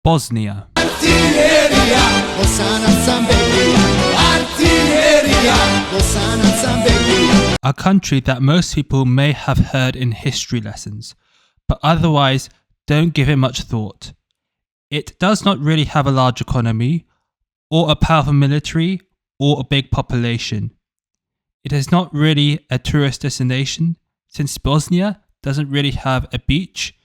Bosnia. A country that most people may have heard in history lessons, but otherwise don't give it much thought. It does not really have a large economy, or a powerful military, or a big population. It is not really a tourist destination, since Bosnia doesn't really have a beach,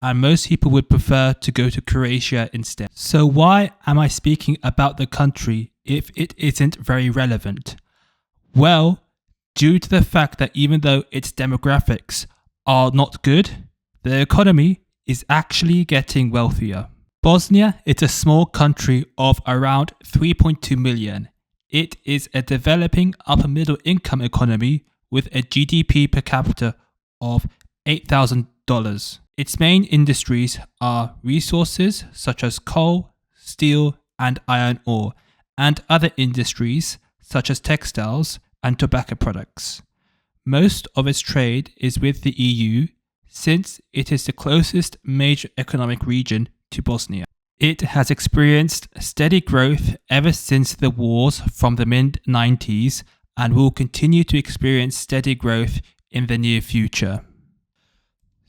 and most people would prefer to go to Croatia instead. So why am I speaking about the country if it isn't very relevant? Well, due to the fact that even though its demographics are not good, the economy is actually getting wealthier. Bosnia is a small country of around 3.2 million. It is a developing upper middle income economy with a GDP per capita of $8,000. Its main industries are resources such as coal, steel, and iron ore, and other industries such as textiles and tobacco products. Most of its trade is with the EU, since it is the closest major economic region to Bosnia. It has experienced steady growth ever since the wars from the mid-90s and will continue to experience steady growth in the near future.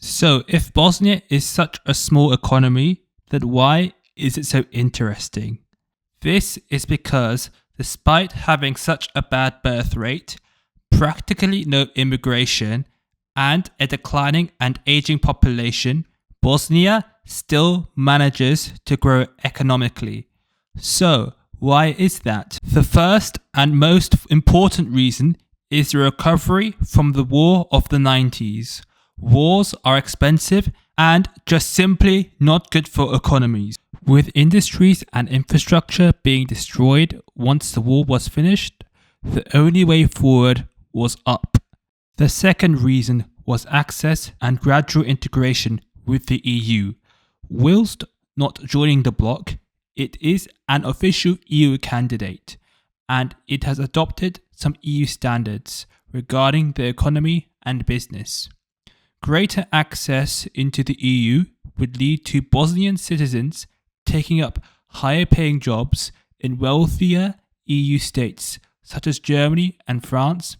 So, if Bosnia is such a small economy, then why is it so interesting? This is because, despite having such a bad birth rate, practically no immigration, and a declining and aging population, Bosnia still manages to grow economically. So, why is that? The first and most important reason is the recovery from the war of the 90s. Wars are expensive and just simply not good for economies. With industries and infrastructure being destroyed once the war was finished, the only way forward was up. The second reason was access and gradual integration with the EU. Whilst not joining the bloc, it is an official EU candidate, and it has adopted some EU standards regarding the economy and business. Greater access into the EU would lead to Bosnian citizens taking up higher paying jobs in wealthier EU states such as Germany and France,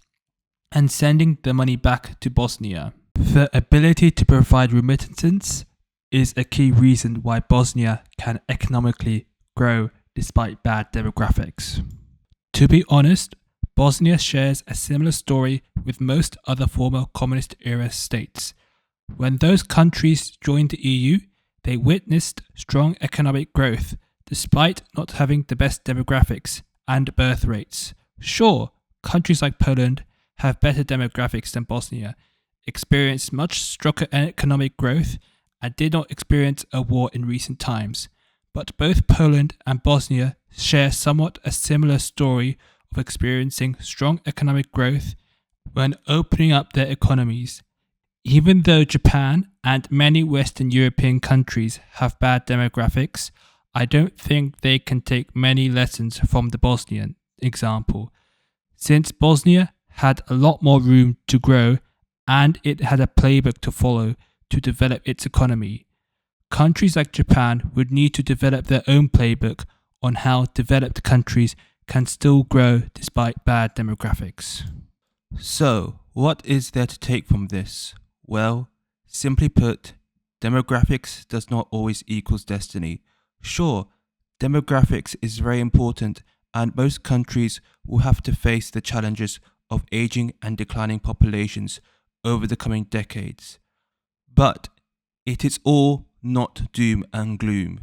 and sending the money back to Bosnia. The ability to provide remittances is a key reason why Bosnia can economically grow despite bad demographics. To be honest, Bosnia shares a similar story with most other former communist-era states. When those countries joined the EU, they witnessed strong economic growth, despite not having the best demographics and birth rates. Sure, countries like Poland have better demographics than Bosnia, experienced much stronger economic growth, and did not experience a war in recent times. But both Poland and Bosnia share somewhat a similar story of experiencing strong economic growth when opening up their economies. Even though Japan and many Western European countries have bad demographics, I don't think they can take many lessons from the Bosnian example, since Bosnia had a lot more room to grow and it had a playbook to follow to develop its economy. Countries like Japan would need to develop their own playbook on how developed countries can still grow despite bad demographics. So, what is there to take from this? Well, simply put, demographics does not always equals destiny. Sure, demographics is very important and most countries will have to face the challenges of aging and declining populations over the coming decades. But it is all not doom and gloom.